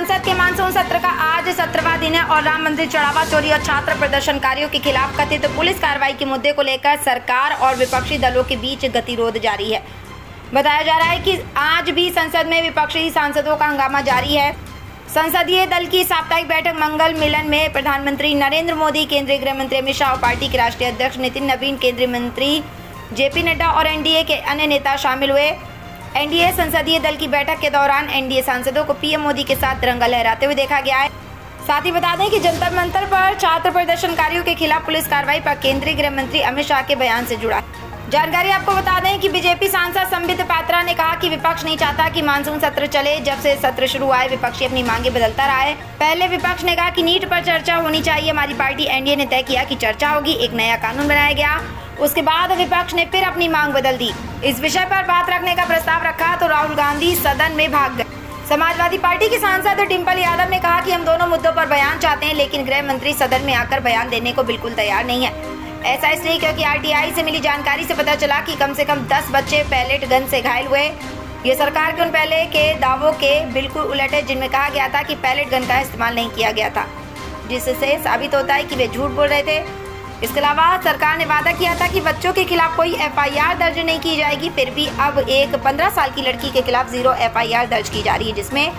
संसद के मानसून सत्र का आज 17वां दिन है और राम मंदिर चढ़ावा चोरी और छात्र प्रदर्शनकारियों के खिलाफ कथित पुलिस कार्रवाई के मुद्दे को लेकर सरकार और विपक्षी दलों के बीच गतिरोध जारी है। बताया जा रहा है कि आज भी संसद में विपक्षी सांसदों का हंगामा जारी है। संसदीय दल की साप्ताहिक बैठक मंगल मिलन में प्रधानमंत्री नरेंद्र मोदी, केंद्रीय गृह मंत्री अमित शाह और पार्टी के राष्ट्रीय अध्यक्ष नितिन नवीन, केंद्रीय मंत्री जेपी नड्डा और एनडीए के अन्य नेता शामिल हुए। एनडीए संसदीय दल की बैठक के दौरान एनडीए सांसदों को पीएम मोदी के साथ तिरंगा लहराते हुए देखा गया है। साथ ही बता दें कि जंतर मंतर पर छात्र प्रदर्शनकारियों के खिलाफ पुलिस कार्रवाई पर केंद्रीय गृह मंत्री अमित शाह के बयान से जुड़ा जानकारी आपको बता दें कि बीजेपी सांसद संबित पात्रा ने कहा कि विपक्ष नहीं चाहता कि मानसून सत्र चले। जब से सत्र शुरू हुआ है विपक्षी अपनी मांगे बदलता रहा है। पहले विपक्ष ने कहा कि नीट पर चर्चा होनी चाहिए। हमारी पार्टी एनडीए ने तय किया कि चर्चा होगी, एक नया कानून बनाया गया। उसके बाद विपक्ष ने फिर अपनी मांग बदल दी। इस विषय पर बात रखने का प्रस्ताव रखा तो राहुल गांधी सदन में भाग गए। समाजवादी पार्टी की सांसद डिम्पल यादव ने कहा कि हम दोनों मुद्दों पर बयान चाहते हैं, लेकिन गृह मंत्री सदन में आकर बयान देने को बिल्कुल तैयार नहीं है। ऐसा इसलिए क्योंकि आरटीआई से मिली जानकारी से पता चला कि कम से कम 10 बच्चे पैलेट गन से घायल हुए। ये सरकार के उन पहले के दावों के बिल्कुल उलट है जिनमें कहा गया था कि पैलेट गन का इस्तेमाल नहीं किया गया था, जिससे साबित होता है कि वे झूठ बोल रहे थे। इसके अलावा सरकार ने वादा किया था कि बच्चों के खिलाफ कोई एफआईआर दर्ज नहीं की जाएगी। फिर भी अब एक 15 साल की लड़की के खिलाफ 0 एफआईआर दर्ज की जा रही है, जिसमें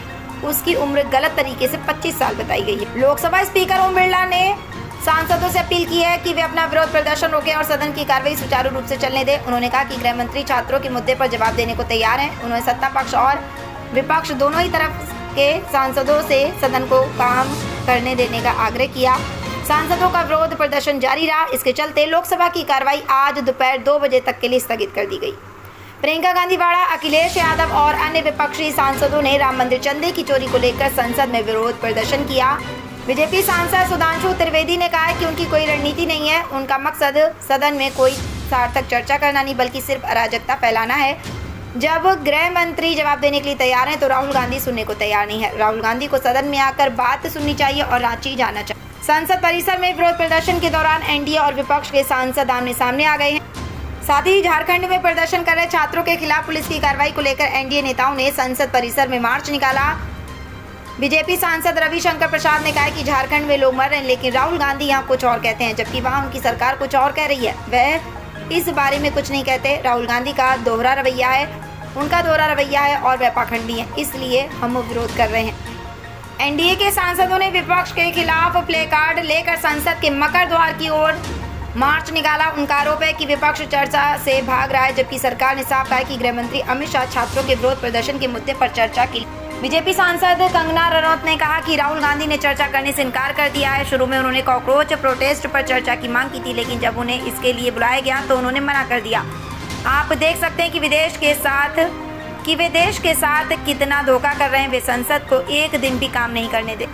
उसकी उम्र गलत तरीके से 25 साल बताई गई है। लोकसभा स्पीकर ओम बिरला ने सांसदों से अपील की है कि वे अपना विरोध प्रदर्शन रोकें और सदन की कार्रवाई सुचारू रूप से चलने दें। उन्होंने कहा कि गृह मंत्री छात्रों के मुद्दे पर जवाब देने को तैयार हैं। उन्होंने सत्ता पक्ष और विपक्ष दोनों ही तरफ के सांसदों से सदन को काम करने देने का आग्रह किया। सांसदों का विरोध प्रदर्शन जारी रहा। इसके चलते लोकसभा की कार्रवाई आज दोपहर 2 बजे तक के लिए स्थगित कर दी गई। प्रियंका गांधी वाड़ा, अखिलेश यादव और अन्य विपक्षी सांसदों ने राम मंदिर चंदे की चोरी को लेकर संसद में विरोध प्रदर्शन किया। बीजेपी सांसद सुधांशु त्रिवेदी ने कहा है कि उनकी कोई रणनीति नहीं है। उनका मकसद सदन में कोई सार्थक चर्चा करना नहीं बल्कि सिर्फ अराजकता फैलाना है। जब गृह मंत्री जवाब देने के लिए तैयार हैं तो राहुल गांधी सुनने को तैयार नहीं है। राहुल गांधी को सदन में आकर बात सुननी चाहिए और रांची जाना चाहिए। संसद परिसर में विरोध प्रदर्शन के दौरान एनडीए और विपक्ष के सांसद आमने सामने आ गए हैं। साथ ही झारखंड में प्रदर्शन कर रहे छात्रों के खिलाफ पुलिस की कार्रवाई को लेकर एनडीए नेताओं ने संसद परिसर में मार्च निकाला। बीजेपी सांसद रविशंकर प्रसाद ने कहा कि झारखंड में लोग मर रहे हैं, लेकिन राहुल गांधी यहाँ कुछ और कहते हैं, जबकि वहाँ उनकी सरकार कुछ और कह रही है। वह इस बारे में कुछ नहीं कहते। राहुल गांधी का दोहरा रवैया है, उनका दोहरा रवैया है और वह पाखंडी है, इसलिए हम विरोध कर रहे हैं। एनडीए के सांसदों ने विपक्ष के खिलाफ प्ले कार्ड लेकर संसद के मकर द्वार की ओर मार्च निकाला। उनका आरोप है कि विपक्ष चर्चा से भाग रहा है, जबकि सरकार ने साफ कहा कि गृह मंत्री अमित शाह छात्रों के विरोध प्रदर्शन के मुद्दे पर चर्चा की। बीजेपी सांसद कंगना रनौत ने कहा कि राहुल गांधी ने चर्चा करने से इनकार कर दिया है। शुरू में उन्होंने कॉकरोच प्रोटेस्ट पर चर्चा की मांग की थी, लेकिन जब उन्हें इसके लिए बुलाया गया तो उन्होंने मना कर दिया। आप देख सकते हैं कि वे देश के साथ कितना धोखा कर रहे हैं। वे संसद को एक दिन भी काम नहीं करने दें।